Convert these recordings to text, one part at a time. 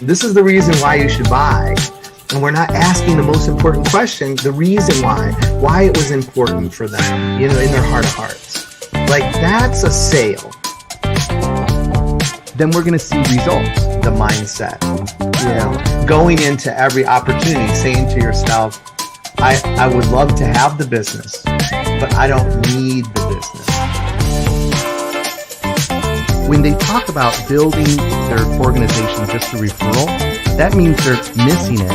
This is the reason why you should buy. And we're not asking the most important question, the reason why it was important for them, in their heart of hearts. Like, that's a sale. Then we're going to see results, the mindset, going into every opportunity, saying to yourself, I would love to have the business, but I don't need the business. When they talk about building their organization just through referral, that means they're missing it.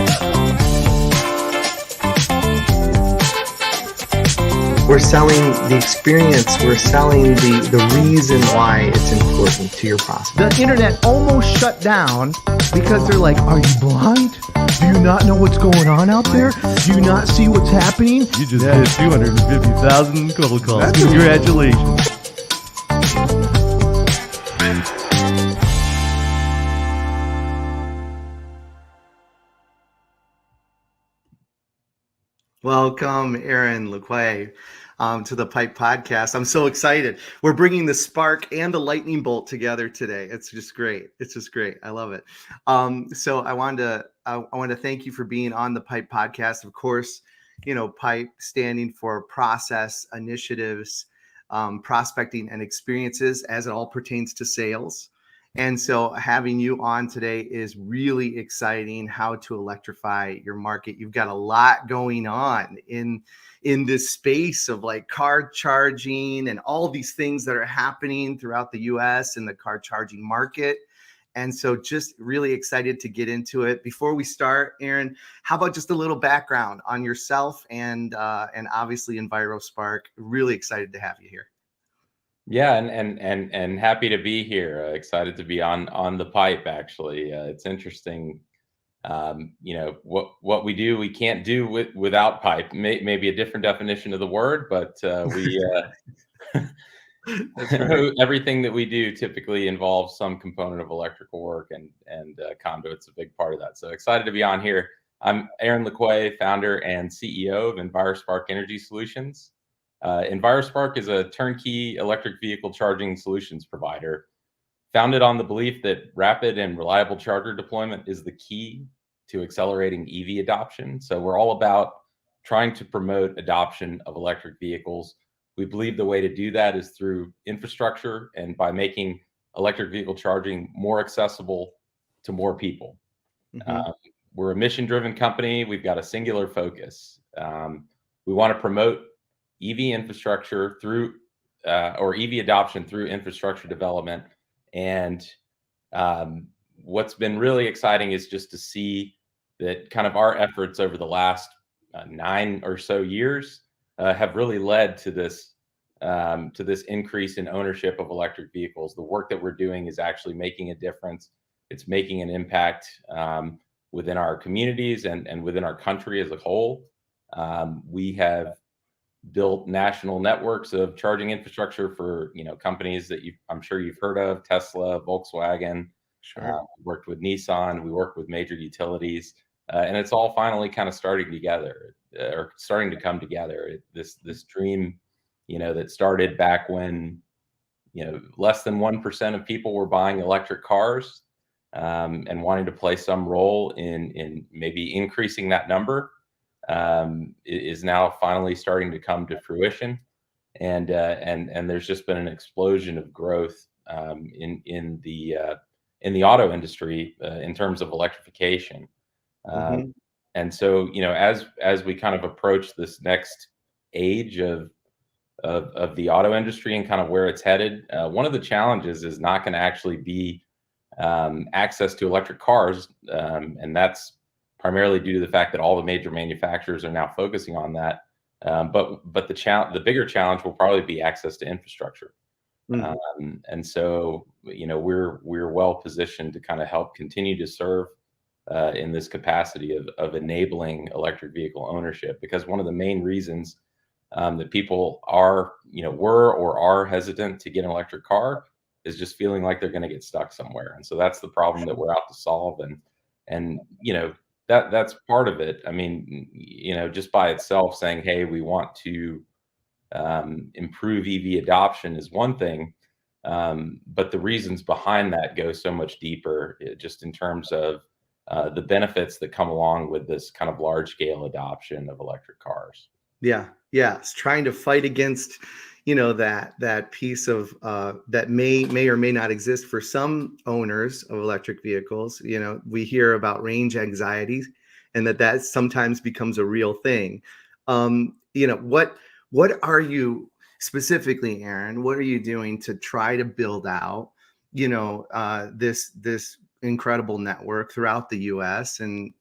We're selling the experience. We're selling the reason why it's important to your prospect. The internet almost shut down because they're like, are you blind? Do you not know what's going on out there? Do you not see what's happening? You just hit 250,000 cold calls. Congratulations. Welcome, Aaron Luque, to the Pipe Podcast. I'm so excited. We're bringing the spark and the lightning bolt together today. It's just great. I love it. So I want to thank you for being on the Pipe Podcast. Of course, Pipe standing for process, initiatives, prospecting, and experiences as it all pertains to sales. And so having you on today is really exciting, how to electrify your market. You've got a lot going on in this space of like car charging and all these things that are happening throughout the US and the car charging market. And so just really excited to get into it. Before we start, Aaron, how about just a little background on yourself and obviously EnviroSpark. Really excited to have you here. Yeah, and happy to be here. Excited to be on the Pipe. Actually, it's interesting. What we do, we can't do without Pipe. Maybe a different definition of the word, but we That's right. everything that we do typically involves some component of electrical work, and conduit's a big part of that. So excited to be on here. I'm Aaron Luque, founder and CEO of EnviroSpark Energy Solutions. EnviroSpark is a turnkey electric vehicle charging solutions provider, founded on the belief that rapid and reliable charger deployment is the key to accelerating EV adoption. So we're all about trying to promote adoption of electric vehicles. We believe the way to do that is through infrastructure and by making electric vehicle charging more accessible to more people. Mm-hmm. We're a mission-driven company. We've got a singular focus. We want to promote EV infrastructure through or EV adoption through infrastructure development. And what's been really exciting is just to see that kind of our efforts over the last 9 or so years have really led to this increase in ownership of electric vehicles. The work that we're doing is actually making a difference. It's making an impact within our communities and within our country as a whole. We have built national networks of charging infrastructure for companies that I'm sure you've heard of: Tesla, Volkswagen. Sure. Worked with Nissan. We worked with major utilities, and it's all finally kind of starting together, or starting to come together. This dream, that started back when less than 1% of people were buying electric cars, and wanting to play some role in maybe increasing that number. Is now finally starting to come to fruition, and there's just been an explosion of growth in the auto industry in terms of electrification. Mm-hmm. And so as we kind of approach this next age of the auto industry and kind of where it's headed, one of the challenges is not going to actually be access to electric cars, and that's primarily due to the fact that all the major manufacturers are now focusing on that. But the bigger challenge will probably be access to infrastructure. Mm-hmm. And so, we're well positioned to kind of help continue to serve in this capacity of enabling electric vehicle ownership, because one of the main reasons that people were or are hesitant to get an electric car is just feeling like they're going to get stuck somewhere. And so that's the problem that we're out to solve. And that's part of it. I mean, just by itself saying, hey, we want to improve EV adoption is one thing. But the reasons behind that go so much deeper, just in terms of the benefits that come along with this kind of large scale adoption of electric cars. Yeah, yeah. It's trying to fight against, that piece of that may or may not exist for some owners of electric vehicles. We hear about range anxiety, and that sometimes becomes a real thing. What are you specifically, Aaron? What are you doing to try to build out, this incredible network throughout the U.S. and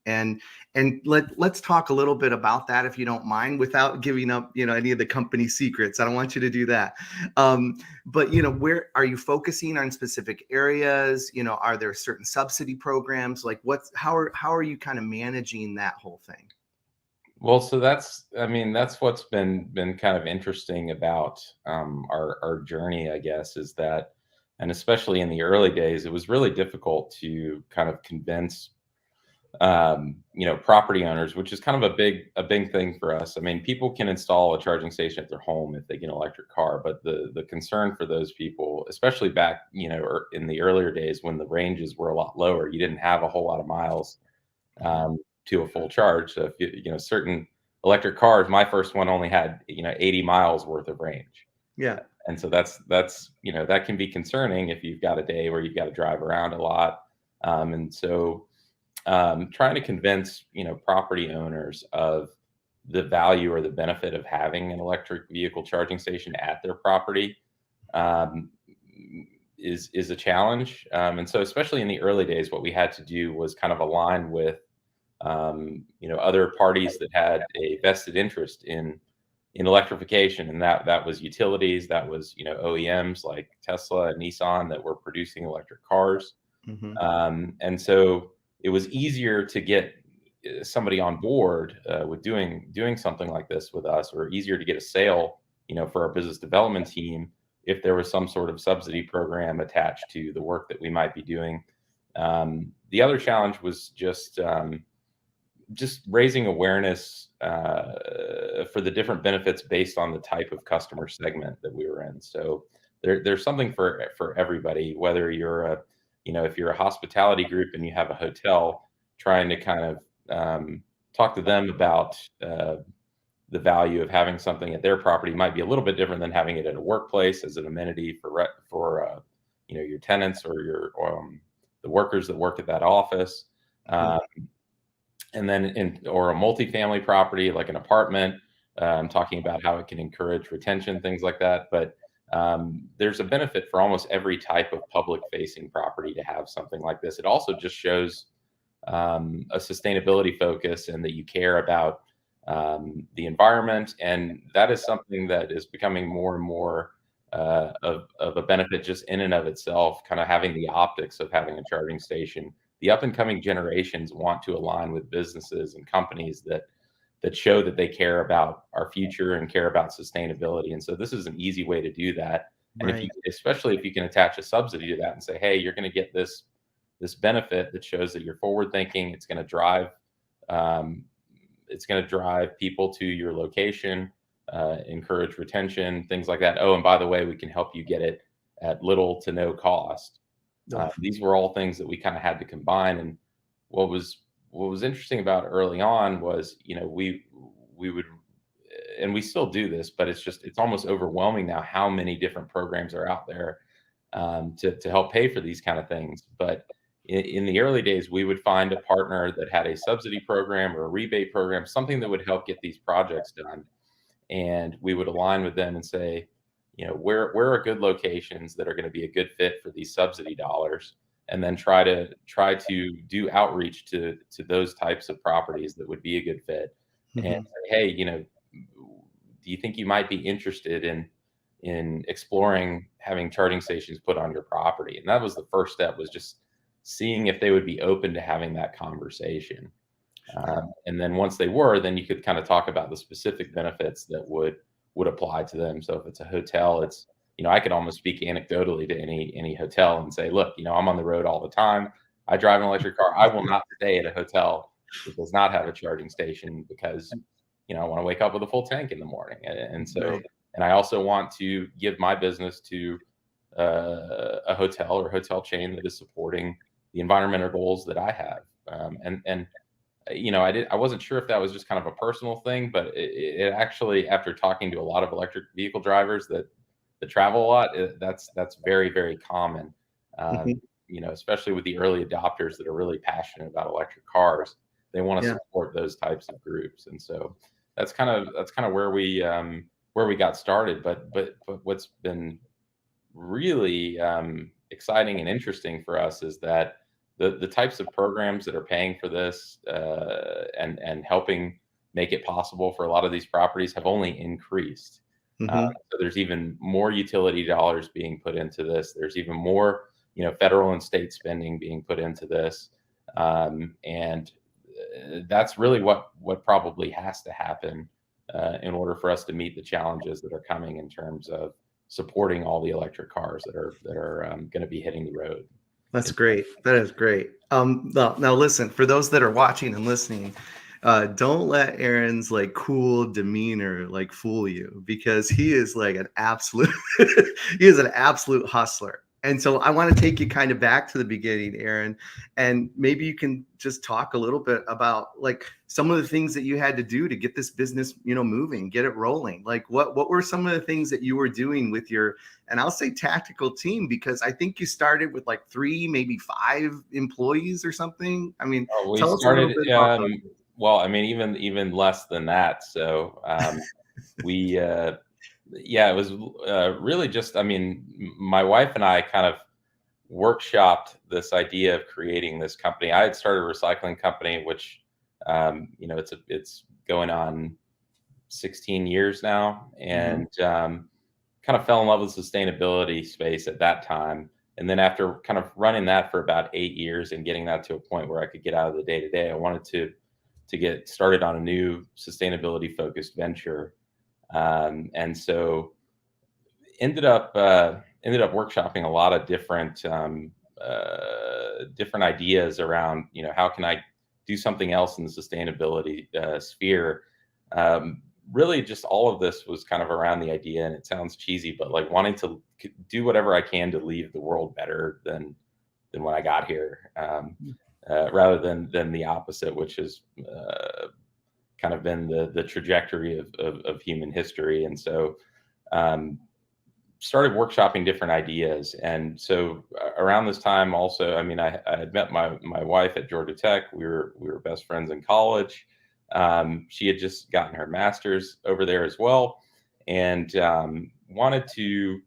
let's talk a little bit about that, if you don't mind, without giving up, any of the company secrets. I don't want you to do that. But where are you focusing on specific areas? Are there certain subsidy programs? Like how are you kind of managing that whole thing? Well, so that's what's been kind of interesting about our journey, I guess, is that, and especially in the early days, it was really difficult to kind of convince property owners, which is kind of a big thing for us. I mean, people can install a charging station at their home if they get an electric car, but the concern for those people, especially back, or in the earlier days when the ranges were a lot lower, you didn't have a whole lot of miles to a full charge. So if certain electric cars, my first one only had 80 miles worth of range. Yeah. And so that's that can be concerning if you've got a day where you've got to drive around a lot. And so trying to convince property owners of the value or the benefit of having an electric vehicle charging station at their property is a challenge. And so especially in the early days, what we had to do was kind of align with other parties that had a vested interest in electrification, and that was utilities, that was OEMs like Tesla and Nissan that were producing electric cars. Mm-hmm. And so it was easier to get somebody on board with doing something like this with us, or easier to get a sale, for our business development team if there was some sort of subsidy program attached to the work that we might be doing. The other challenge was just raising awareness for the different benefits based on the type of customer segment that we were in. So there's something for everybody, whether you're if you're a hospitality group and you have a hotel, trying to kind of talk to them about the value of having something at their property might be a little bit different than having it at a workplace as an amenity for your tenants or your the workers that work at that office. And then or a multifamily property like an apartment, talking about how it can encourage retention, things like that. But there's a benefit for almost every type of public facing property to have something like this. It also just shows a sustainability focus and that you care about the environment. And that is something that is becoming more and more of a benefit just in and of itself, kind of having the optics of having a charging station. The up and coming generations want to align with businesses and companies that show that they care about our future and care about sustainability. And so this is an easy way to do that. And Right. especially if you can attach a subsidy to that and say, hey, you're going to get this benefit that shows that you're forward thinking. It's going to drive people to your location, encourage retention, things like that. Oh, and by the way, we can help you get it at little to no cost. These were all things that we kind of had to combine. And what was interesting about early on was, we would, and we still do this, but it's almost overwhelming now how many different programs are out there to help pay for these kind of things. But in the early days, we would find a partner that had a subsidy program or a rebate program, something that would help get these projects done. And we would align with them and say, where are good locations that are going to be a good fit for these subsidy dollars, and then try to do outreach to those types of properties that would be a good fit. Mm-hmm. And say, hey, do you think you might be interested in exploring having charging stations put on your property? And that was the first step, was just seeing if they would be open to having that conversation. And then once they were, then you could kind of talk about the specific benefits that would apply to them. So if it's a hotel, it's, I could almost speak anecdotally to any hotel and say, look, I'm on the road all the time. I drive an electric car. I will not stay at a hotel that does not have a charging station because, I want to wake up with a full tank in the morning. And so, Right. and I also want to give my business to a hotel or hotel chain that is supporting the environmental goals that I have. And I wasn't sure if that was just kind of a personal thing, but it actually, after talking to a lot of electric vehicle drivers that travel a lot, that's very, very common. Mhm. Especially with the early adopters that are really passionate about electric cars, they want to Yeah. support those types of groups, and so that's kind of where we got started. But what's been really exciting and interesting for us is that the types of programs that are paying for this and helping make it possible for a lot of these properties have only increased. Mhm. So there's even more utility dollars being put into this. There's even more, federal and state spending being put into this, and that's really what probably has to happen in order for us to meet the challenges that are coming in terms of supporting all the electric cars that are going to be hitting the road. That's great. That is great. Now listen, for those that are watching and listening, don't let Aaron's like cool demeanor like fool you, because he is like an absolute he is an absolute hustler. And so I want to take you kind of back to the beginning, Aaron, and maybe you can just talk a little bit about like some of the things that you had to do to get this business, moving, get it rolling. Like what were some of the things that you were doing with your, and I'll say tactical team, because I think you started with like 3, maybe 5 employees or something. I mean, We tell us a little started, bit about those. well, I mean, even less than that. So we, yeah, it was really just, I mean, my wife and I kind of workshopped this idea of creating this company. I had started a recycling company, which, it's going on 16 years now, Mhm. and kind of fell in love with sustainability space at that time. And then after kind of running that for about 8 years and getting that to a point where I could get out of the day to day, I wanted to get started on a new sustainability focused venture. And so ended up workshopping a lot of different ideas around, how can I do something else in the sustainability sphere. um, Really just all of this was kind of around the idea, and it sounds cheesy, but like wanting to do whatever I can to leave the world better than when I got here, rather than the opposite, which has kind of been the trajectory of human history. And so um, started workshopping different ideas. And so around this time also, I mean, I had met my wife at Georgia Tech. We were best friends in college. She had just gotten her master's over there as well, and wanted to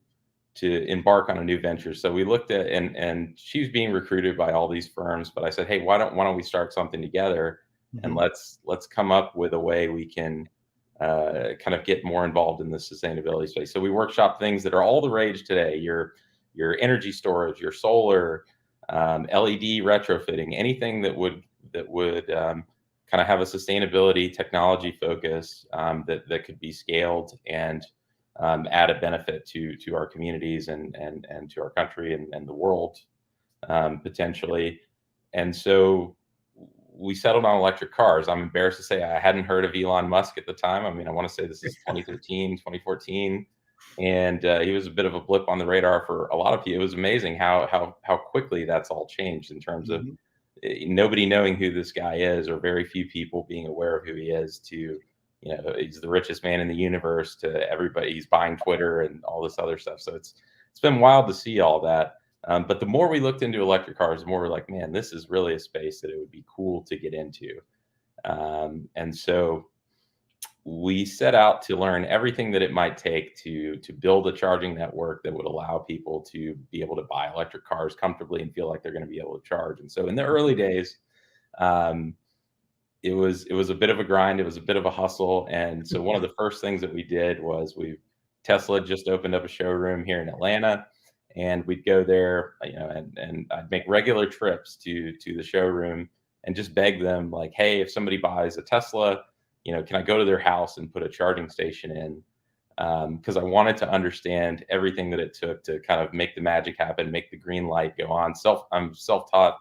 embark on a new venture. So we looked at, and she was being recruited by all these firms, but I said, hey, why don't we start something together, and Mhm. let's come up with a way we can kind of get more involved in the sustainability space. So we workshop things that are all the rage today: your energy storage, your solar, LED retrofitting, anything that would kind of have a sustainability technology focus, that could be scaled and add a benefit to our communities and to our country and the world, potentially. And so we settled on electric cars. I'm embarrassed to say I hadn't heard of Elon Musk at the time. I mean, I want to say this is 2013, 2014, and he was a bit of a blip on the radar for a lot of people. It was amazing how quickly that's all changed in terms of Mhm. nobody knowing who this guy is, or very few people being aware of who he is, to, he's the richest man in the universe, to everybody he's buying Twitter and all this other stuff. So it's been wild to see all that. But the more we looked into electric cars, the more we're like, man, this is really a space that it would be cool to get into. And so we set out to learn everything that it might take to build a charging network that would allow people to be able to buy electric cars comfortably and feel like they're going to be able to charge. And so in the early days, um, it was a bit of a grind. It was a bit of a hustle. And so one of the first things that we did was Tesla just opened up a showroom here in Atlanta, and we'd go there, and I'd make regular trips to the showroom and just beg them, like, hey, if somebody buys a Tesla, can I go to their house and put a charging station in? Because I wanted to understand everything that it took to kind of make the magic happen, make the green light go on. I'm self-taught,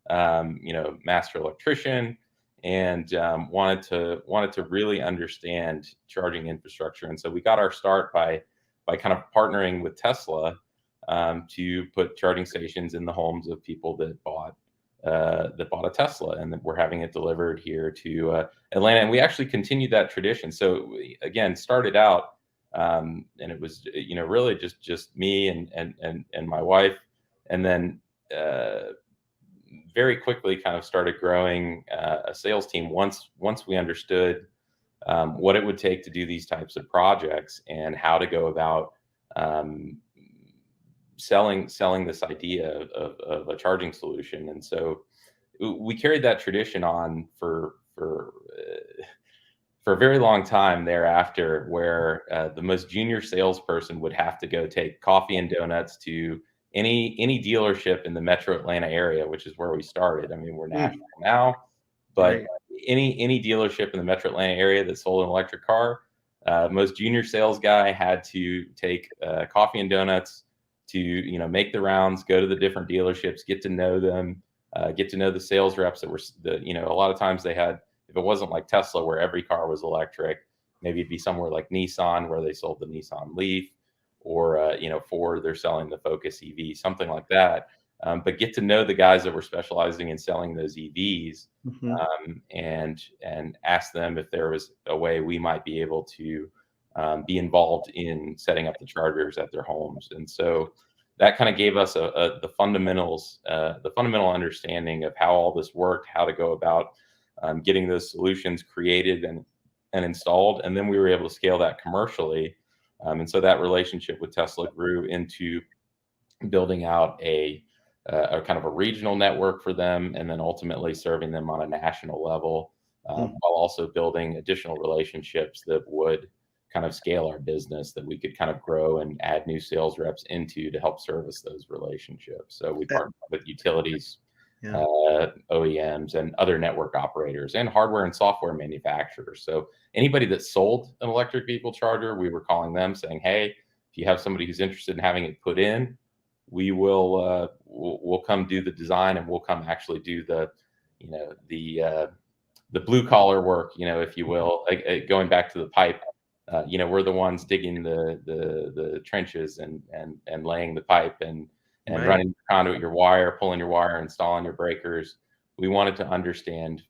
master electrician, and wanted to really understand charging infrastructure. And so we got our start by kind of partnering with Tesla, to put charging stations in the homes of people that bought that bought a Tesla, and that we're having it delivered here to Atlanta. And we actually continued that tradition. So we, again, started out, and it was really just me and my wife, and then very quickly kind of started growing a sales team once we understood what it would take to do these types of projects and how to go about um, selling this idea of a charging solution. And so we carried that tradition on for a very long time thereafter, where the most junior salesperson would have to go take coffee and donuts to any dealership in the Metro Atlanta area, which is where we started. I mean, we're national now, but Right. any dealership in the Metro Atlanta area that sold an electric car, most junior sales guy had to take coffee and donuts to make the rounds, go to the different dealerships, get to know them, get to know the sales reps that were a lot of times they had, if it wasn't like Tesla where every car was electric, maybe it'd be somewhere like Nissan where they sold the Nissan Leaf, or Ford, they're selling the Focus EV, something like that. But get to know the guys that were specializing in selling those EVs, Mhm. and ask them if there was a way we might be able to be involved in setting up the chargers at their homes. And so that kind of gave us the fundamentals, the fundamental understanding of how all this worked, how to go about getting those solutions created and installed. And then we were able to scale that commercially. And so that relationship with Tesla grew into building out a kind of a regional network for them, and then ultimately serving them on a national level, Mm. while also building additional relationships that would kind of scale our business, that we could kind of grow and add new sales reps into to help service those relationships. So we That- partner with utilities, yeah. OEMs, and other network operators, and hardware and software manufacturers. So anybody that sold an electric vehicle charger, we were calling them saying, "Hey, if you have somebody who's interested in having it put in, we will we'll come do the design, and we'll come actually do the you know the blue collar work, if you will, going back to the pipe. We're the ones digging the trenches and laying the pipe and Right. running your conduit, your wire, pulling your wire, installing your breakers. We wanted to understand,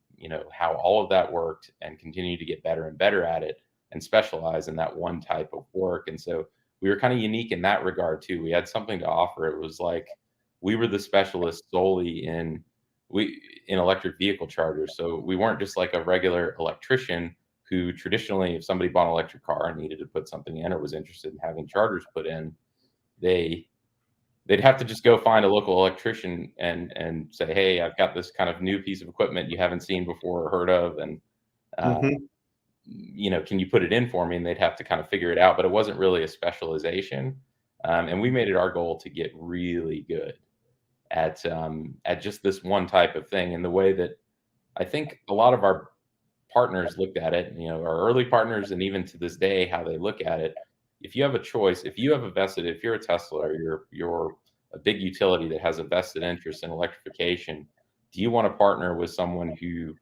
how all of that worked, and continue to get better and better at it, and specialize in that one type of work. And so we were kind of unique in that regard too. We had something to offer. It was like we were the specialists solely in electric vehicle chargers. So we weren't just like a regular electrician who traditionally, if somebody bought an electric car and needed to put something in or was interested in having chargers put in, they they'd have to just go find a local electrician and say, "Hey, I've got this kind of new piece of equipment you haven't seen before or heard of, and uh, Mhm. can you put it in for me?" And they'd have to kind of figure it out. But it wasn't really a specialization, and we made it our goal to get really good at just this one type of thing. And the way that I think a lot of our partners looked at it, our early partners, and even to this day, how they look at it. If you have a choice, if you have a vested, if you're a Tesla, or you're a big utility that has a vested interest in electrification, do you want to partner with someone who,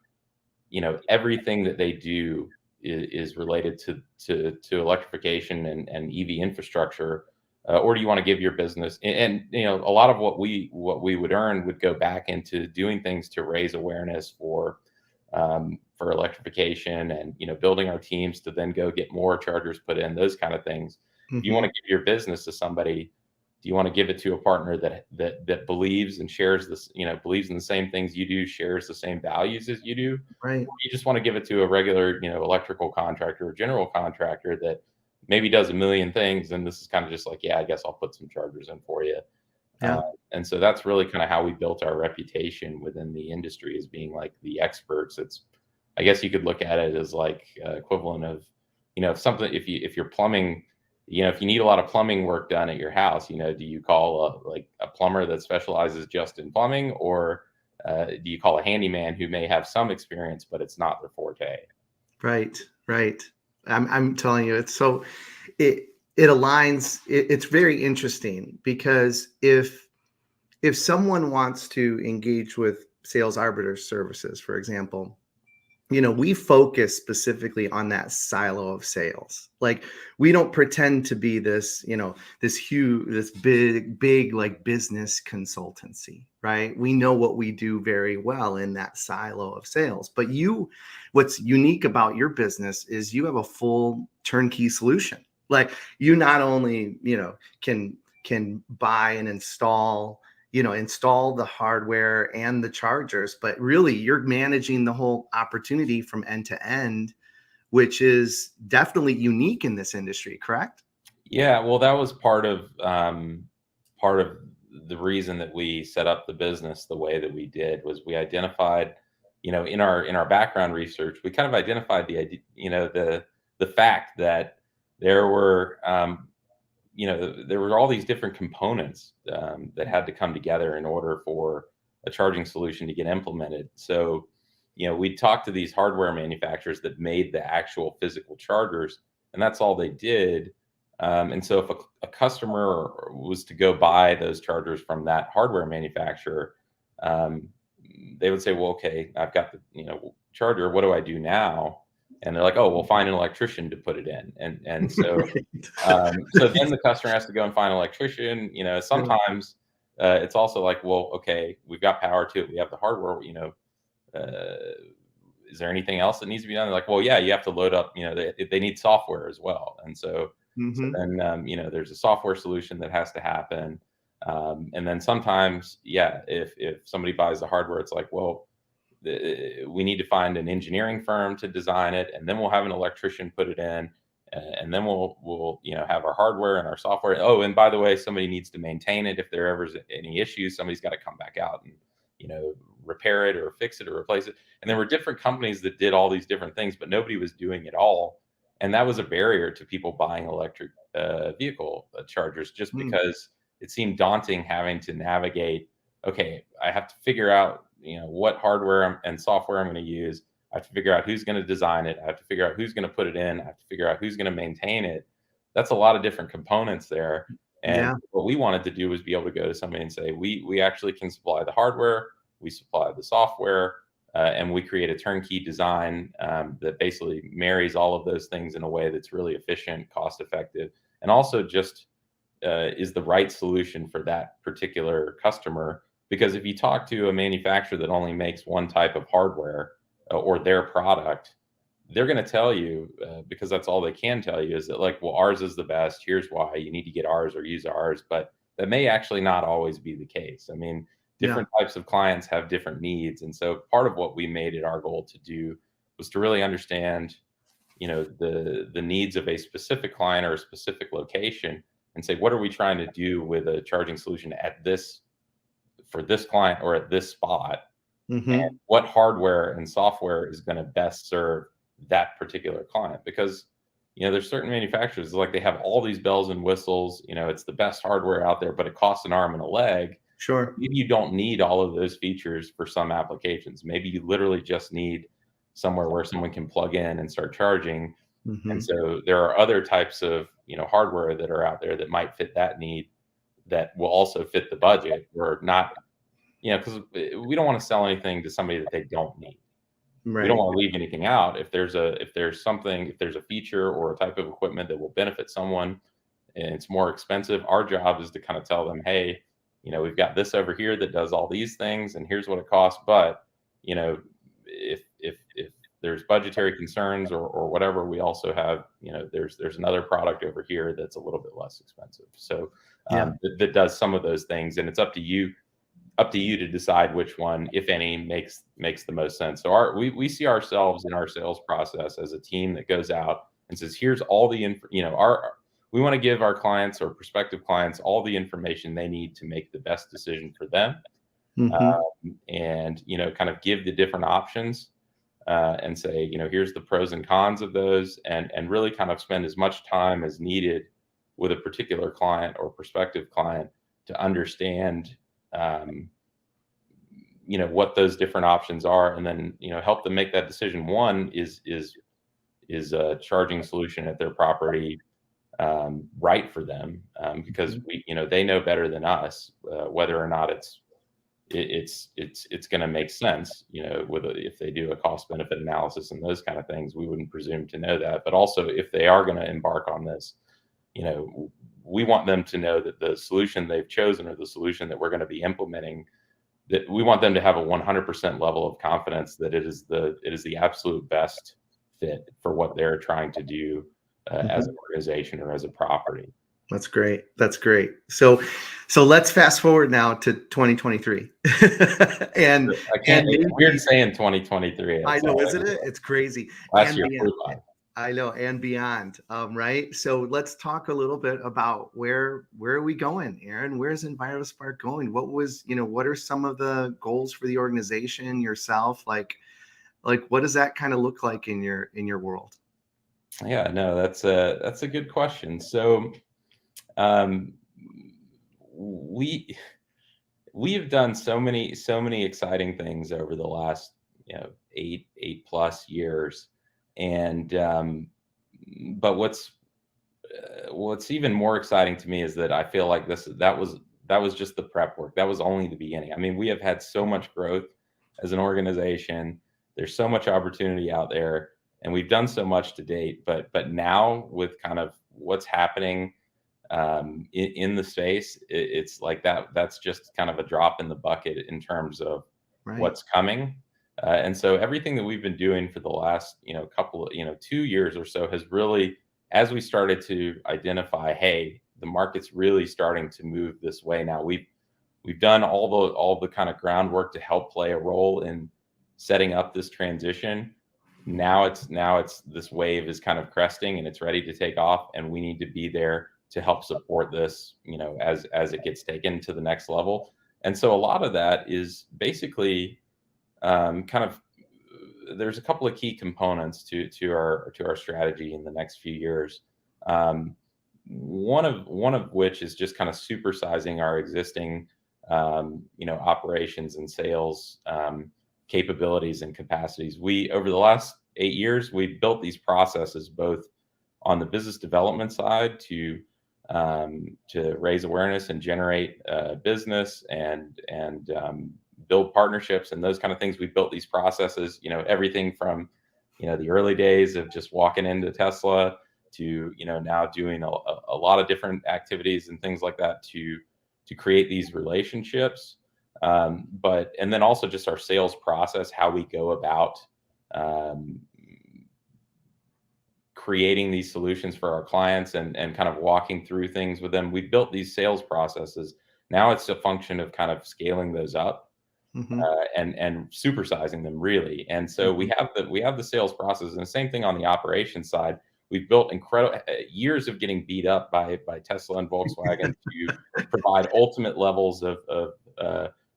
everything that they do is related to electrification and EV infrastructure, or do you want to give your business, a lot of what we would earn would go back into doing things to raise awareness for electrification, and building our teams to then go get more chargers put in, those kind of things. If you want Mhm. to give your business to somebody, do you want to give it to a partner that believes and shares this, believes in the same things you do, shares the same values as you do? Right. Or you just want to give it to a regular, electrical contractor or general contractor that maybe does a million things, and this is kind of just like, yeah, I guess I'll put some chargers in for you. Uh, Yeah. and so that's really kind of how we built our reputation within the industry, as being like the experts. It's, I guess you could look at it as like equivalent of, if something, if you're plumbing, if you need a lot of plumbing work done at your house, do you call like a plumber that specializes just in plumbing, or do you call a handyman who may have some experience, but it's not their forte? Right. Right. I'm telling you, it's so it aligns. It's very interesting because if someone wants to engage with sales arbiter services, for example, we focus specifically on that silo of sales. Like, we don't pretend to be this, this huge, this big like business consultancy, right? We know what we do very well in that silo of sales. But what's unique about your business is you have a full turnkey solution. Like, you not only, can buy and install the hardware and the chargers, but really you're managing the whole opportunity from end to end, which is definitely unique in this industry, correct? Yeah, well, that was part of the reason that we set up the business the way that we did. Was we identified, in our background research, we kind of identified the idea, the fact that there were there were all these different components that had to come together in order for a charging solution to get implemented. So, we talked to these hardware manufacturers that made the actual physical chargers, and that's all they did. And so, if a customer was to go buy those chargers from that hardware manufacturer, um, they would say, "Well, okay, I've got the charger. What do I do now?" And they're like, "Oh, we'll find an electrician to put it in." And so so then the customer has to go and find an electrician. Sometimes it's also like, well, okay, we've got power to it. We have the hardware. Uh, is there anything else that needs to be done? They're like, well, yeah, you have to load up. They need software as well. And so Hmm. then there's a software solution that has to happen. And then sometimes, yeah, if somebody buys the hardware, it's like, well, we need to find an engineering firm to design it, and then we'll have an electrician put it in, and then we'll have our hardware and our software. Oh, and by the way, somebody needs to maintain it. If there ever is any issues, somebody's got to come back out and repair it or fix it or replace it. And there were different companies that did all these different things, but nobody was doing it all, and that was a barrier to people buying electric vehicle chargers, just because it seemed daunting having to navigate. Okay, I have to figure out what hardware and software I'm going to use. I have to figure out who's going to design it. I have to figure out who's going to put it in. I have to figure out who's going to maintain it. That's a lot of different components there. And Yeah. what we wanted to do was be able to go to somebody and say, we actually can supply the hardware, we supply the software, and we create a turnkey design that basically marries all of those things in a way that's really efficient, cost effective, and also just is the right solution for that particular customer. Because if you talk to a manufacturer that only makes one type of hardware or their product, they're going to tell you, because that's all they can tell you, is that, like, well, ours is the best. Here's why you need to get ours or use ours. But that may actually not always be the case. I mean, Yeah. different types of clients have different needs. And so part of what we made it our goal to do was to really understand, the needs of a specific client or a specific location, and say, what are we trying to do with a charging solution for this client or at this spot, and Hmm. what hardware and software is going to best serve that particular client. Because there's certain manufacturers, like, they have all these bells and whistles, it's the best hardware out there, but it costs an arm and a leg. Sure. Maybe you don't need all of those features for some applications. Maybe you literally just need somewhere where someone can plug in and start charging. And Hmm. so there are other types of hardware that are out there that might fit that need, that will also fit the budget, or not. Because we don't want to sell anything to somebody that they don't need. We don't Right. want to leave anything out. If there's a feature or a type of equipment that will benefit someone and it's more expensive, our job is to kind of tell them, hey, we've got this over here that does all these things, and here's what it costs. But if there's budgetary concerns or whatever, we also have, there's another product over here that's a little bit less expensive. So Yeah. that does some of those things, and it's up to you to decide which one, if any, makes the most sense. So we see ourselves in our sales process as a team that goes out and says, here's all the we want to give our clients or prospective clients all the information they need to make the best decision for them, Hmm. and kind of give the different options, and say, here's the pros and cons of those, and really kind of spend as much time as needed with a particular client or prospective client to understand, um, what those different options are, and then help them make that decision. One is a charging solution at their property, right for them, because Hmm. they know better than us, whether or not it's it's going to make sense, if they do a cost benefit analysis and those kind of things. We wouldn't presume to know that, but also if they are going to embark on this, we want them to know that the solution they've chosen, or the solution that we're going to be implementing, that we want them to have a 100% level of confidence that it is the absolute best fit for what they're trying to do as an organization or as a property. That's great. That's great. So let's fast forward now to 2023. and it's weird saying 2023. I know, isn't it? It's crazy. Last year flew by. I know, and beyond. Right. So let's talk a little bit about where are we going, Aaron? Where's EnviroSpark going? What are some of the goals for the organization, yourself? Like what does that kind of look like in your world? Yeah, no, that's a good question. So we have done so many exciting things over the last 8+ years, and but what's even more exciting to me is that I feel like that was just the prep work. That was only the beginning. I mean, we have had so much growth as an organization. There's so much opportunity out there, and we've done so much to date. But now, with kind of what's happening in the space, it's like that's just kind of a drop in the bucket in terms of what's coming. And so everything that we've been doing for the last, 2 years or so has really, as we started to identify, hey, the market's really starting to move this way now. We've done all the kind of groundwork to help play a role in setting up this transition. Now it's this wave is kind of cresting and it's ready to take off, and we need to be there to help support this, as it gets taken to the next level. And so a lot of that is basically there's a couple of key components to our strategy in the next few years. One of which is just kind of supersizing our existing operations and sales capabilities and capacities. Over the last 8 years, we've built these processes both on the business development side to raise awareness and generate business and build partnerships and those kind of things. We built these processes, everything from, the early days of just walking into Tesla to, now doing a lot of different activities and things like that to create these relationships. And then also just our sales process, how we go about creating these solutions for our clients and kind of walking through things with them. We've built these sales processes. Now it's a function of kind of scaling those up. And supersizing them, really. And so we have the sales process, and the same thing on the operations side. We've built incredible years of getting beat up by Tesla and Volkswagen to provide ultimate levels of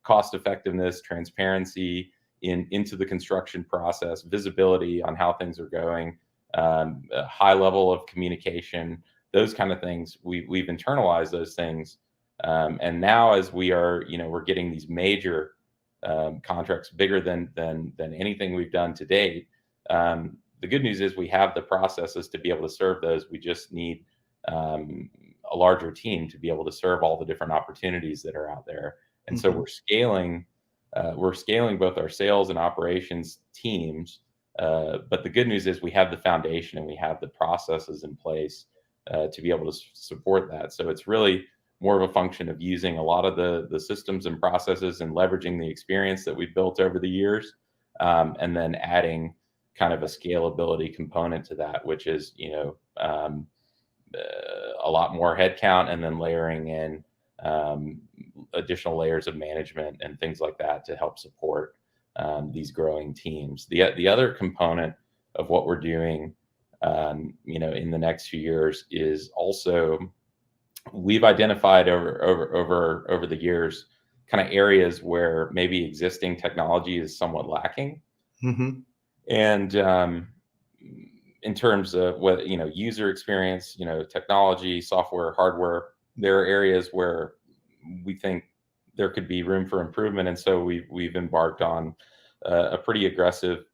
cost effectiveness, transparency into the construction process, visibility on how things are going, a high level of communication, those kind of things. We've internalized those things, and now as we're getting these major contracts, bigger than anything we've done to date. The good news is we have the processes to be able to serve those. We just need a larger team to be able to serve all the different opportunities that are out there. And so we're scaling both our sales and operations teams. But the good news is we have the foundation and we have the processes in place to be able to support that. So it's really more of a function of using a lot of the systems and processes and leveraging the experience that we've built over the years, and then adding kind of a scalability component to that, which is, a lot more headcount, and then layering in additional layers of management and things like that to help support these growing teams. The other component of what we're doing, in the next few years is also, we've identified over the years kind of areas where maybe existing technology is somewhat lacking. And in terms of what, user experience, technology, software, hardware, there are areas where we think there could be room for improvement. And so we've embarked on a pretty aggressive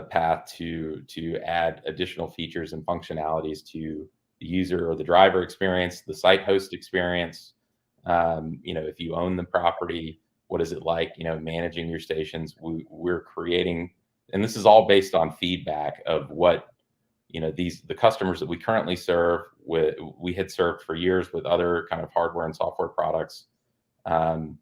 path to add additional features and functionalities to the user or the driver experience, the site host experience. If you own the property, what is it like, managing your stations. We're creating, and this is all based on feedback of what, the customers that we currently serve we had served for years with other kind of hardware and software products. Um,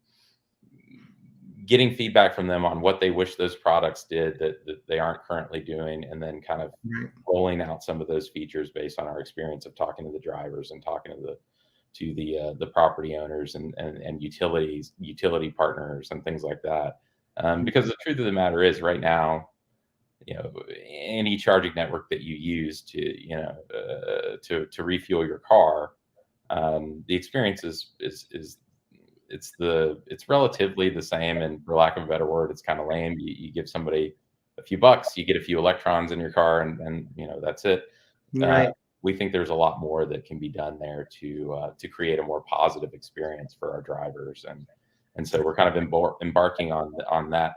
Getting feedback from them on what they wish those products did that they aren't currently doing, and then kind of Right. rolling out some of those features based on our experience of talking to the drivers and talking to the property owners and utility partners and things like that. Because the truth of the matter is, right now, any charging network that you use to refuel your car, the experience is it's relatively the same, and for lack of a better word, it's kind of lame. You give somebody a few bucks, you get a few electrons in your car, and that's it. Uh, Right. we think there's a lot more that can be done there to create a more positive experience for our drivers, and so we're kind of embarking on that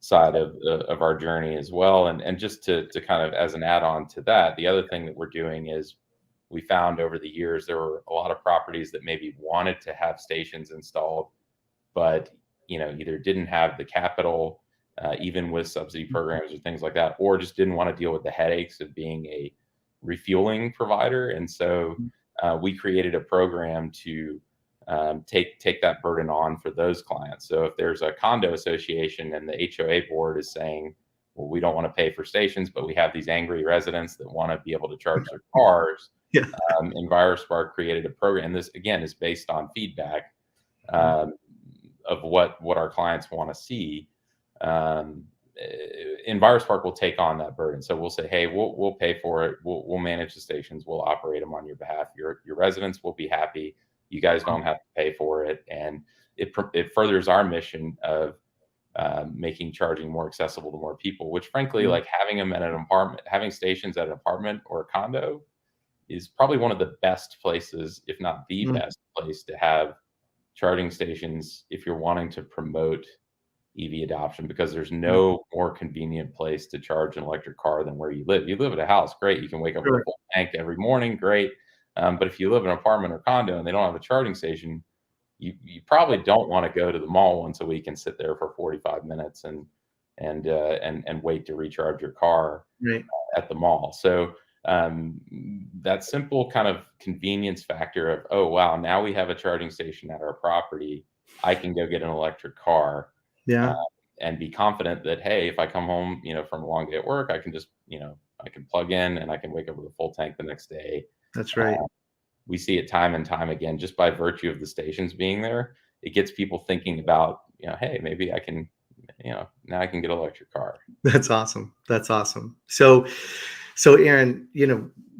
side of our journey as well. And just to kind of as an add-on to that, the other thing that we're doing is we found over the years there were a lot of properties that maybe wanted to have stations installed, but either didn't have the capital, even with subsidy programs or things like that, or just didn't want to deal with the headaches of being a refueling provider. And so we created a program to take that burden on for those clients. So if there's a condo association and the HOA board is saying, well, we don't want to pay for stations, but we have these angry residents that want to be able to charge their cars, Yeah. EnviroSpark created a program. And this, again, is based on feedback um, of what our clients want to see. EnviroSpark will take on that burden. So we'll say, hey, we'll pay for it. We'll manage the stations. We'll operate them on your behalf. Your residents will be happy. You guys don't have to pay for it. And it furthers our mission of making charging more accessible to more people, which frankly, like having them at an apartment, having stations at an apartment or a condo is probably one of the best places, if not the best place to have charging stations if you're wanting to promote EV adoption, because there's no more convenient place to charge an electric car than where you live. You live at a house, great. You can wake up with a full tank every morning, great. But if you live in an apartment or condo and they don't have a charging station, you probably don't want to go to the mall once a week and sit there for 45 minutes and wait to recharge your car Right. at the mall. So that simple kind of convenience factor of, oh wow, now we have a charging station at our property, I can go get an electric car Yeah. and be confident that, hey, if I come home, from a long day at work, I can just, I can plug in and I can wake up with a full tank the next day. That's right. We see it time and time again, just by virtue of the stations being there. It gets people thinking about, hey, maybe I can, now I can get an electric car. That's awesome. That's awesome. So Aaron,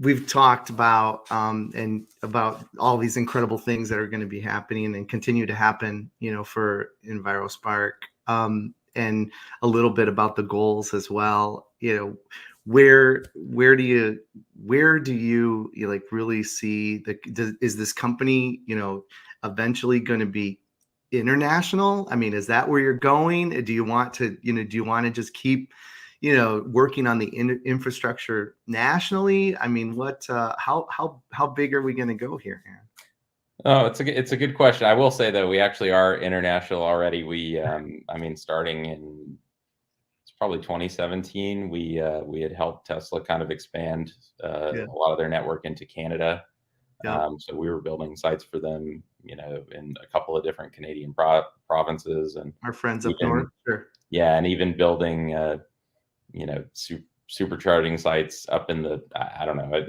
we've talked about and about all these incredible things that are going to be happening and continue to happen, for EnviroSpark, and a little bit about the goals as well. Where do you like really see is this company, eventually going to be international? I mean, is that where you're going? Do you want to just keep working on the infrastructure nationally? I mean, how big are we going to go here, Aaron? Oh, it's a good question. I will say though, we actually are international already. We, starting in probably 2017, we had helped Tesla kind of expand a lot of their network into Canada. Yeah. So we were building sites for them, in a couple of different Canadian provinces, and Our friends up north. Sure. yeah, and even building, supercharging sites up in the, I don't know,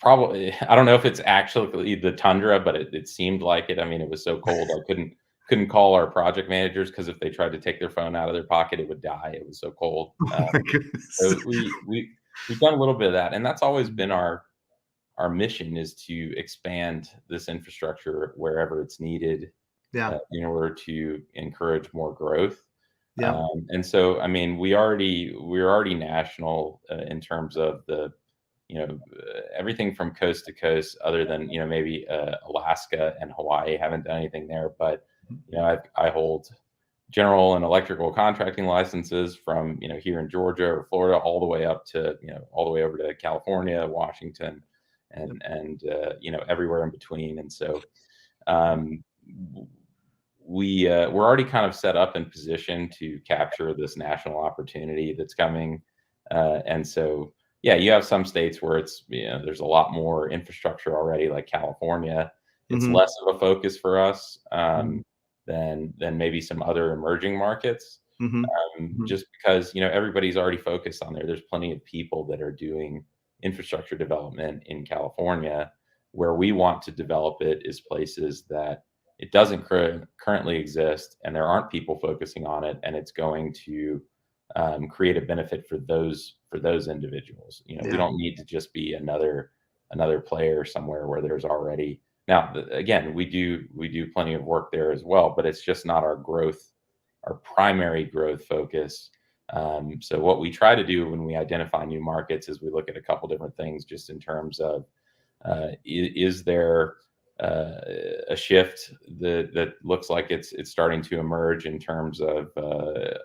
probably, I don't know if it's actually the tundra, but it seemed like it. I mean, it was so cold, I couldn't call our project managers, because if they tried to take their phone out of their pocket, it would die. It was so cold. Oh my goodness. So we've done a little bit of that, and that's always been our mission, is to expand this infrastructure wherever it's needed, in order to encourage more growth. Yeah. And so, I mean, we're already national in terms of the, everything from coast to coast, other than, maybe Alaska and Hawaii haven't done anything there. But, I hold general and electrical contracting licenses from, here in Georgia or Florida, all the way up to, all the way over to California, Washington, and everywhere in between. And so, we're already kind of set up in position to capture this national opportunity that's coming. And so, yeah, you have some states where it's, there's a lot more infrastructure already, like California. It's Mhm. less of a focus for us Mhm. than maybe some other emerging markets, Mhm. Mhm. just because, everybody's already focused on there. There's plenty of people that are doing infrastructure development in California. Where we want to develop it is places that it doesn't currently exist, and there aren't people focusing on it, and it's going to create a benefit for those individuals. We Yeah. don't need to just be another player somewhere where there's already. Now, again, we do plenty of work there as well, but it's just not our primary growth focus. So what we try to do when we identify new markets is we look at a couple different things, just in terms of is there uh, a shift that looks like it's starting to emerge in terms of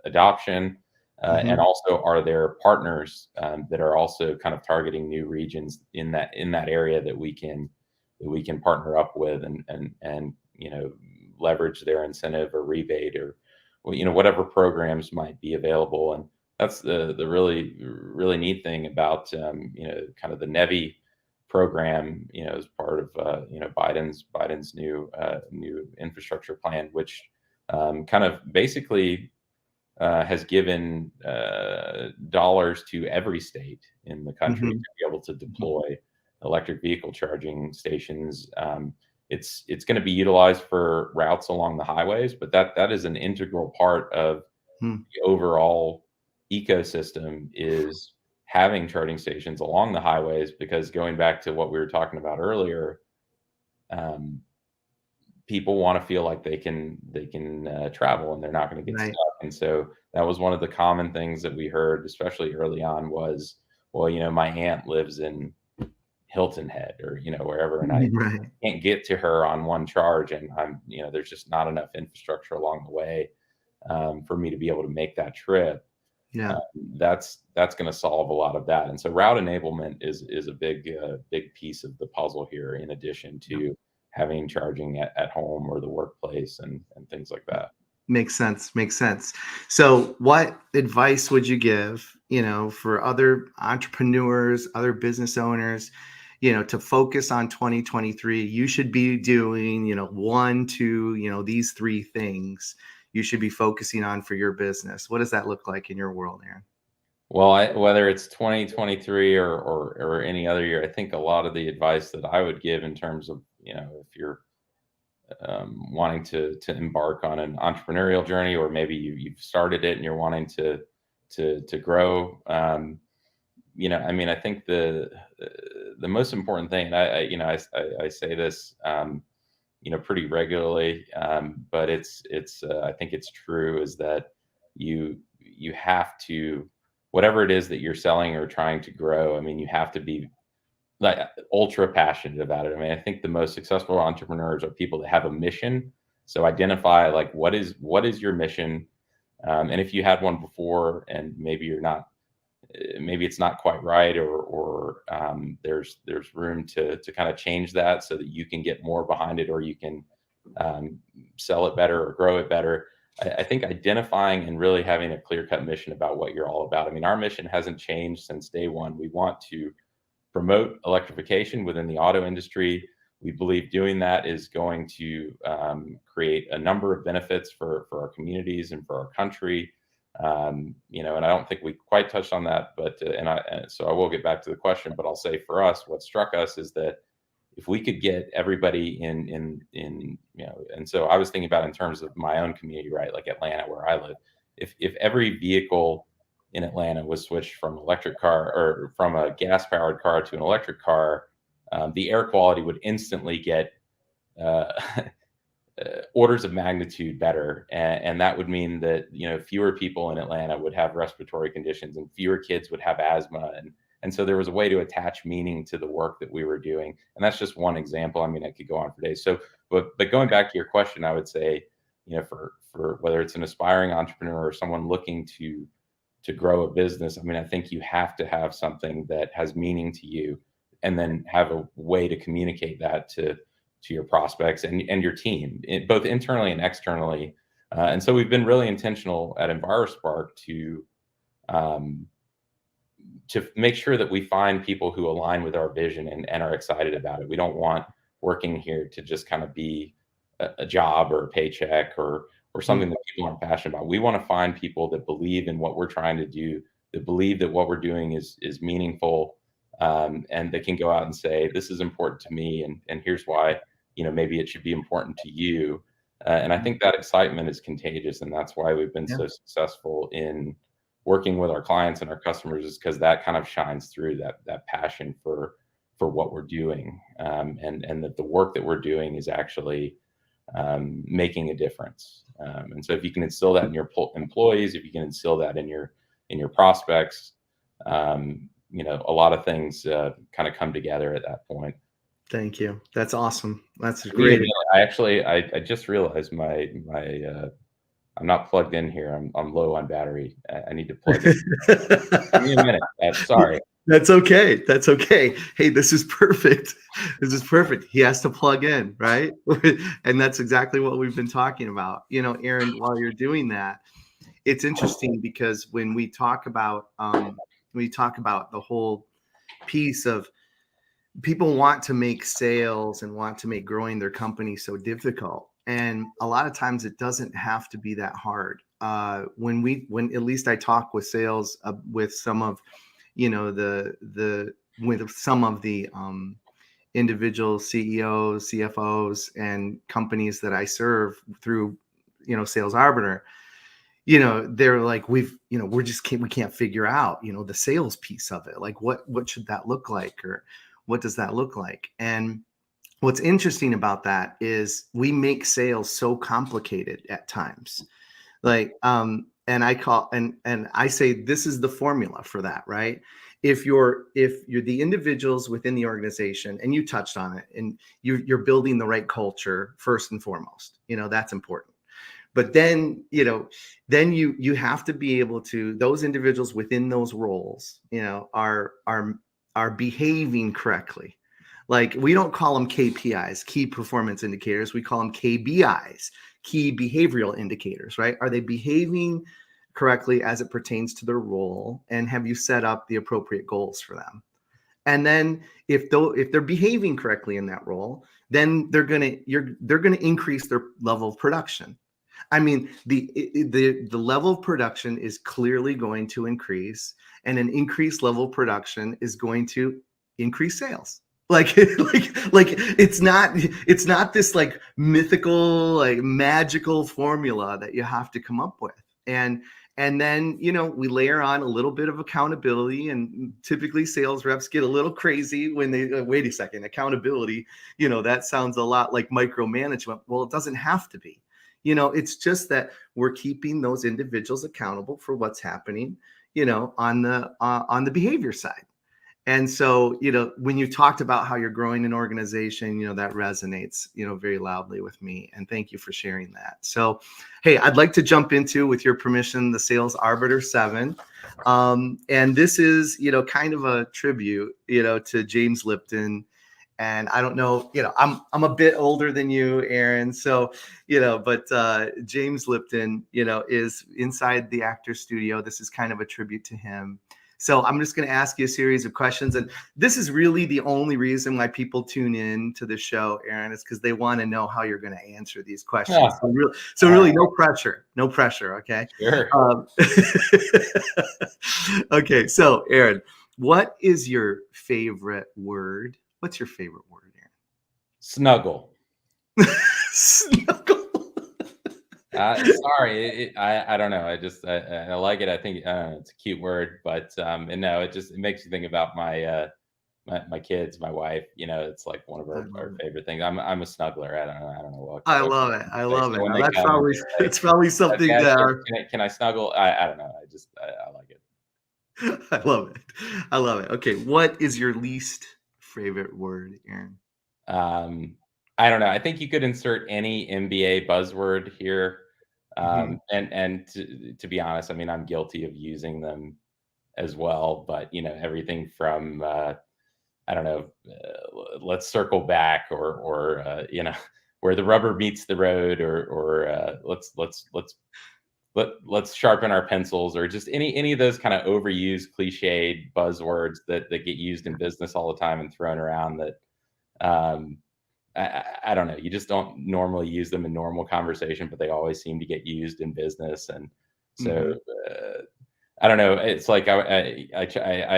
adoption, and Mhm. also are there partners that are also kind of targeting new regions in that area that we can partner up with and leverage their incentive or rebate or whatever programs might be available. And that's the really neat thing about kind of the NEVI program, as part of Biden's new infrastructure plan, which kind of basically has given dollars to every state in the country to Mhm. be able to Mhm. deploy electric vehicle charging stations. It's going to be utilized for routes along the highways, but that is an integral part of Hmm. the overall ecosystem, is having charging stations along the highways, because going back to what we were talking about earlier, um, people want to feel like they can travel and they're not going to get Right. stuck. And so that was one of the common things that we heard, especially early on, was, well, my aunt lives in Hilton Head or wherever, and I Right. can't get to her on one charge, and there's just not enough infrastructure along the way for me to be able to make that trip. Yeah. That's going to solve a lot of that. And so route enablement is a big piece of the puzzle here, in addition Yeah. to having charging at home or the workplace and things like that. Makes sense. Makes sense. So, what advice would you give, for other entrepreneurs, other business owners, to focus on 2023? You should be doing, one, two, these three things you should be focusing on for your business. What does that look like in your world, Aaron? Well, whether it's 2023 or any other year, I think a lot of the advice that I would give, in terms of, if you're wanting to embark on an entrepreneurial journey, or maybe you've started it and you're wanting to grow. I mean, I think the most important thing, and I say this, pretty regularly, but I think it's true, is that you have to, whatever it is that you're selling or trying to grow. I mean, you have to be like ultra passionate about it. I mean, I think the most successful entrepreneurs are people that have a mission. So identify, like, what is your mission, and if you had one before and maybe you're not, maybe it's not quite right, or there's room to kind of change that so that you can get more behind it, or you can um, sell it better or grow it better. I think identifying and really having a clear cut mission about what you're all about. I mean, our mission hasn't changed since day one. We want to promote electrification within the auto industry. We believe doing that is going to create a number of benefits for our communities and for our country. And I don't think we quite touched on that, but so I will get back to the question. But I'll say, for us, what struck us is that if we could get everybody and so I was thinking about, in terms of my own community, right, like Atlanta, where I live. If every vehicle in Atlanta was switched from electric car, or from a gas powered car to an electric car, the air quality would instantly get uh, orders of magnitude better, and that would mean that fewer people in Atlanta would have respiratory conditions, and fewer kids would have asthma, and so there was a way to attach meaning to the work that we were doing, and that's just one example. I mean, I could go on for days. So, but going back to your question, I would say, for whether it's an aspiring entrepreneur or someone looking to grow a business, I mean, I think you have to have something that has meaning to you, and then have a way to communicate that your prospects and your team, both internally and externally. And so we've been really intentional at EnviroSpark to make sure that we find people who align with our vision and are excited about it. We don't want working here to just kind of be a job or a paycheck or something that people aren't passionate about. We want to find people that believe in what we're trying to do, that believe that what we're doing is meaningful, and they can go out and say, this is important to me, and here's why, maybe it should be important to you. And I think that excitement is contagious, and that's why we've been so successful in working with our clients and our customers, is because that kind of shines through, that passion for what we're doing, and that the work that we're doing is actually making a difference. And so if you can instill that in your employees, if you can instill that in your prospects, a lot of things kind of come together at that point. Thank you. That's awesome. That's great. I just realized my I'm not plugged in here. I'm low on battery. I need to plug in. Give me a minute. Sorry. That's okay. That's okay. Hey, this is perfect. This is perfect. He has to plug in, right? And that's exactly what we've been talking about. Aaron, while you're doing that, it's interesting because when we talk about the whole piece of people want to make sales and want to make growing their company so difficult. And a lot of times it doesn't have to be that hard. When at least I talk with sales, with some of, with some of the individual CEOs, CFOs, and companies that I serve through, Sales Arbiter, they're like, we can't figure out, the sales piece of it. Like, what should that look like? Or what does that look like? And what's interesting about that is we make sales so complicated at times. Like, and I say this is the formula for that, right? If you're the individuals within the organization, and you touched on it, and you're building the right culture first and foremost, that's important. But then, you have to be able to, those individuals within those roles, are behaving correctly. Like, we don't call them KPIs, key performance indicators. We call them KBIs, key behavioral indicators, right? Are they behaving correctly as it pertains to their role? And have you set up the appropriate goals for them? And then if they're behaving correctly in that role, then they're gonna increase their level of production. I mean, the level of production is clearly going to increase, and an increased level of production is going to increase sales. Like it's not this like mythical, like magical formula that you have to come up with. And then, we layer on a little bit of accountability, and typically sales reps get a little crazy when they wait a second, accountability, that sounds a lot like micromanagement. Well, it doesn't have to be. It's just that we're keeping those individuals accountable for what's happening, on the behavior side. And so, when you talked about how you're growing an organization, that resonates, very loudly with me. And thank you for sharing that. So, hey, I'd like to jump into, with your permission, the Sales Arbiter 7. And this is, kind of a tribute, to James Lipton. And I don't know, I'm a bit older than you, Aaron. So, but James Lipton, is inside the actor studio. This is kind of a tribute to him. So I'm just going to ask you a series of questions. And this is really the only reason why people tune in to the show, Aaron, is because they want to know how you're going to answer these questions. Yeah. So really no pressure, okay? Sure. Okay. So Aaron, what is your favorite word? What's your favorite word, Aaron? Snuggle. Snuggle. Sorry, I don't know. I like it. I think it's a cute word, but and no, it makes you think about my kids, my wife. It's like one of our favorite things. I'm a snuggler. I don't know what. I love it. I love it. That's probably something that. Can I snuggle? I don't know. I like it. I love it. I love it. Okay, what is your least favorite word, Aaron? I don't know. I think you could insert any MBA buzzword here. And to be honest, I mean, I'm guilty of using them as well, but everything from, I I don't know, let's circle back, or where the rubber meets the road, or let's sharpen our pencils, or just any of those kind of overused cliched buzzwords that get used in business all the time and thrown around, that um, I don't know. You just don't normally use them in normal conversation, but they always seem to get used in business. And so Mhm. I don't know. It's like I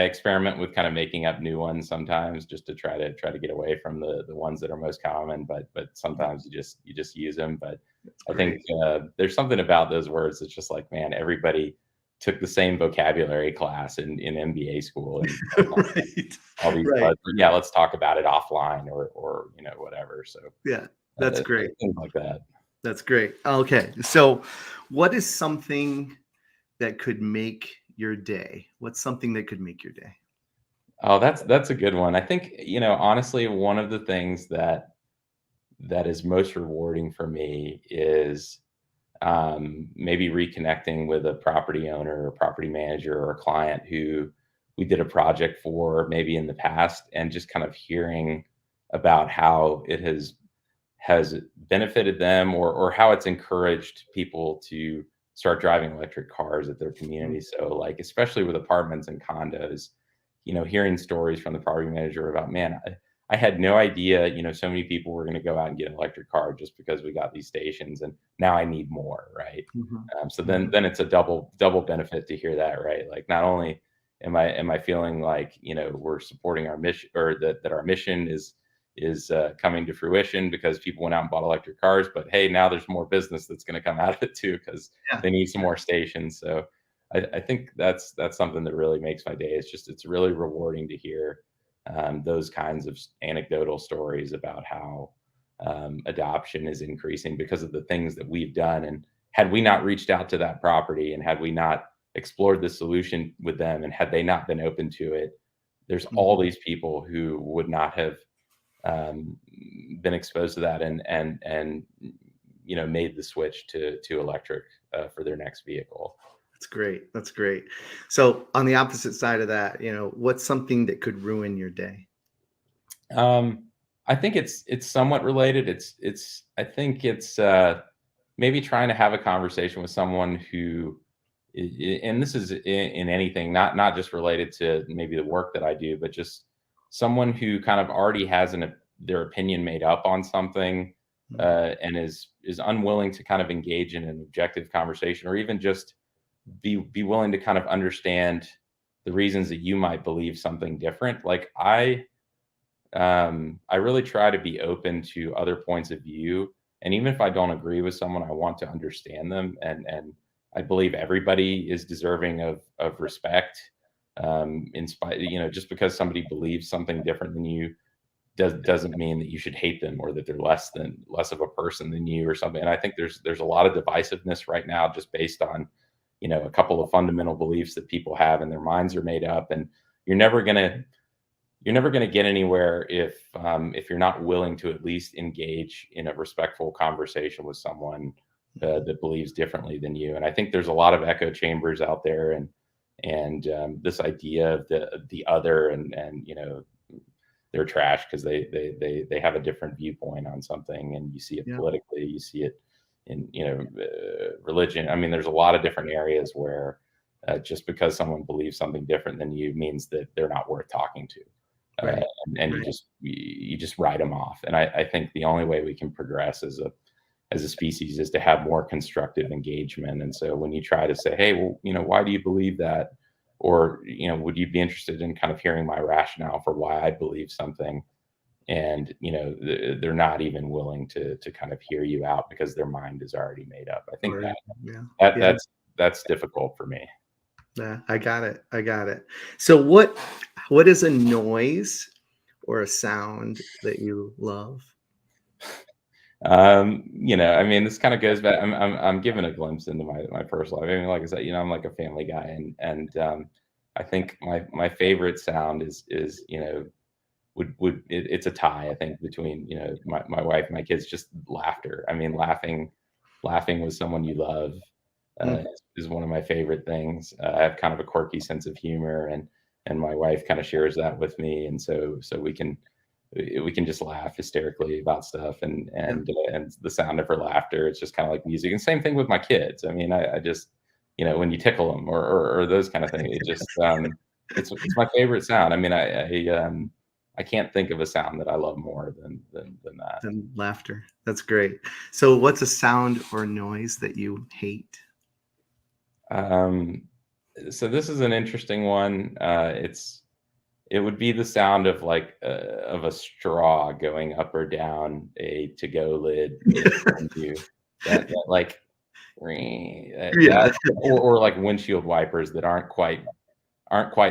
experiment with kind of making up new ones sometimes, just to try to get away from the ones that are most common. But sometimes you just use them. But That's I think great. there's something about those words that's just like, man, everybody took the same vocabulary class in MBA school, and Right. all these Right. buzz. Yeah, let's talk about it offline, or whatever. So Yeah. That's great. things like that. That's great. Okay. So what is something that could make your day? What's something that could make your day? Oh, that's a good one. I think, honestly, one of the things that is most rewarding for me is maybe reconnecting with a property owner or property manager or a client who we did a project for maybe in the past, and just kind of hearing about how it has benefited them, or how it's encouraged people to start driving electric cars at their Mm. community. So, like, especially with apartments and condos, hearing stories from the property manager about, man, I had no idea, so many people were going to go out and get an electric car just because we got these stations, and now I need more, right? Mhm. So then Mhm. then it's a double benefit to hear that, right? Like, not only am I feeling like, we're supporting our mission, or that our mission is coming to fruition because people went out and bought electric cars, but hey, now there's more business that's going to come out of it too, because Yeah. they need some more stations. So I think that's something that really makes my day. It's really rewarding to hear those kinds of anecdotal stories about how adoption is increasing because of the things that we've done. And had we not reached out to that property, and had we not explored the solution with them, and had they not been open to it, there's all Mhm. these people who would not have um, been exposed to that, and made the switch to electric for their next vehicle. That's great. That's great. So on the opposite side of that, what's something that could ruin your day? Um, I think it's somewhat related. It's I think it's maybe trying to have a conversation with someone who, and this is in anything, not just related to maybe the work that I do, but just someone who kind of already has their opinion made up on something, Mhm. and is unwilling to kind of engage in an objective conversation, or even just be willing to kind of understand the reasons that you might believe something different. Like, I really try to be open to other points of view, and even if I don't agree with someone, I want to understand them, and I believe everybody is deserving of respect. In spite, just because somebody believes something different than you doesn't mean that you should hate them, or that they're less of a person than you, or something. And I think there's a lot of divisiveness right now, just based on a couple of fundamental beliefs that people have, and their minds are made up, and you're never gonna you're never going to get anywhere if you're not willing to at least engage in a respectful conversation with someone that believes differently than you. And I think there's a lot of echo chambers out there, and this idea of the other, and they're trash because they have a different viewpoint on something, and you see it Yeah. politically, you see it in religion. I mean, there's a lot of different areas where just because someone believes something different than you means that they're not worth talking to, Right. and Right. you just write them off. And I think the only way we can progress as a species is to have more constructive engagement. And so when you try to say, hey, well, why do you believe that? Or, would you be interested in kind of hearing my rationale for why I believe something? And, they're not even willing to kind of hear you out because their mind is already made up. I think Right. that Yeah. that Yeah. that's difficult for me. Yeah. I got it. I got it. So what is a noise or a sound that you love? I mean, this kind of goes back. I'm giving a glimpse into my personal life. I mean, like I said, I'm like a family guy, and I think my favorite sound is it's a tie, I think, between my wife and my kids. Just laughter. I mean, laughing with someone you love Mm. is one of my favorite things. I have kind of a quirky sense of humor, and and my wife kind of shares that with me, and so we can just laugh hysterically about stuff, and the sound of her laughter, it's just kind of like music. And same thing with my kids. I mean, I just, when you tickle them or those kind of things, it just it's my favorite sound. I mean, I can't think of a sound that I love more than that. And laughter. That's great. So what's a sound or noise that you hate? So this is an interesting one. It would be the sound of of a straw going up or down a to-go lid. that like, or like windshield wipers that aren't quite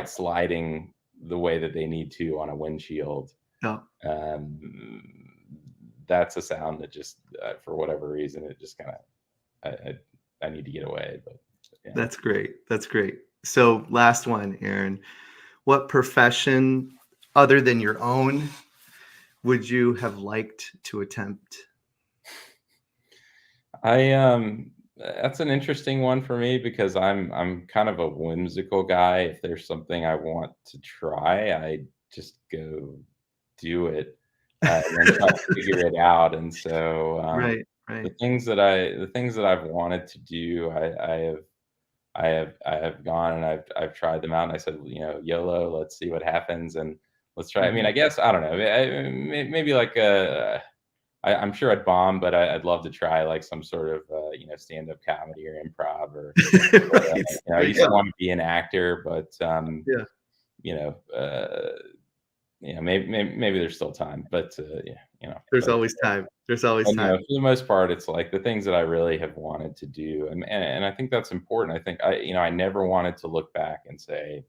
sliding the way that they need to on a windshield. No. That's a sound that just, for whatever reason, it just kind of, I need to get away. But yeah. That's great. That's great. So last one, Aaron, what profession other than your own would you have liked to attempt? That's an interesting one for me, because I'm kind of a whimsical guy. If there's something I want to try, I just go do it and then try to figure it out. And so Right. the things that I've wanted to do, I have gone and I've tried them out, and I said, YOLO, let's see what happens, and let's try. I mean, I guess, I don't know, maybe like I'm sure I'd bomb, but I'd love to try like some sort of stand-up comedy or improv, or Right. I used to want to be an actor, but maybe there's still time, but There's always time. There's always time. For the most part, it's like the things that I really have wanted to do, and I think that's important. I think I never wanted to look back and say,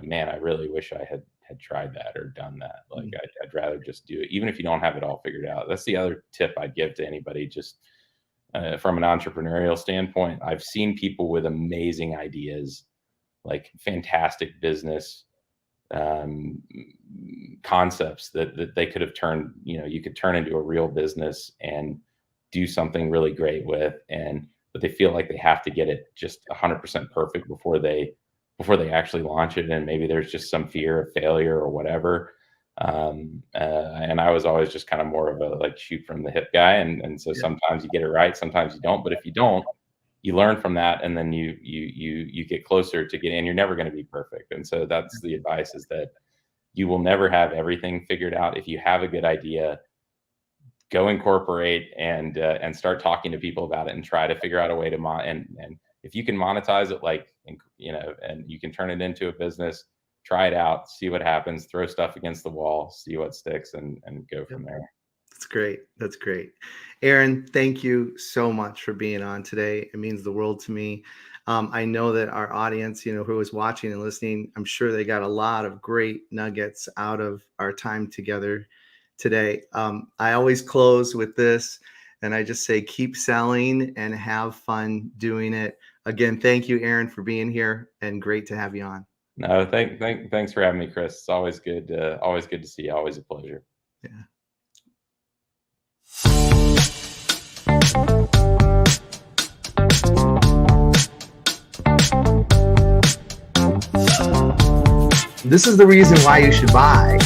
man, I really wish I had tried that or done that. Like, I'd rather just do it, even if you don't have it all figured out. That's the other tip I'd give to anybody, just from an entrepreneurial standpoint. I've seen people with amazing ideas, like fantastic business concepts that they could have turned, you could turn into a real business and do something really great with, but they feel like they have to get it just 100% perfect before they actually launch it. And maybe there's just some fear of failure or whatever. And I was always just kind of more of a like shoot from the hip guy. And so sometimes you get it right, sometimes you don't. But if you don't, you learn from that, and then you get closer to getting, and you're never going to be perfect. And so that's the advice, is that you will never have everything figured out. If you have a good idea, go incorporate and start talking to people about it and try to figure out a way to and if you can monetize it, and you can turn it into a business, try it out, see what happens, throw stuff against the wall, see what sticks, and go from there. That's great. That's great. Aaron, thank you so much for being on today. It means the world to me. I know that our audience, who is watching and listening, I'm sure they got a lot of great nuggets out of our time together today. I always close with this, and I just say, keep selling and have fun doing it. Again, thank you, Aaron, for being here, and great to have you on. No, thanks for having me, Chris. It's always good to see you. Always a pleasure. Yeah. This is the reason why you should buy.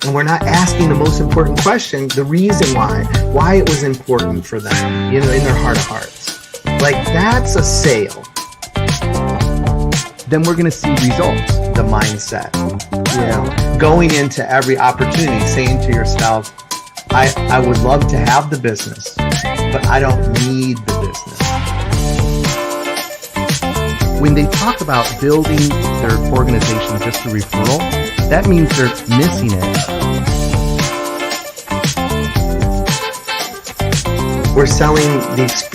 And we're not asking the most important question, the reason why it was important for them, in their heart of hearts. Like, that's a sale. Then we're going to see results, the mindset. Going into every opportunity, saying to yourself, I would love to have the business, but I don't need the business. When they talk about building their organization just through referral, that means they're missing it. We're selling the experience.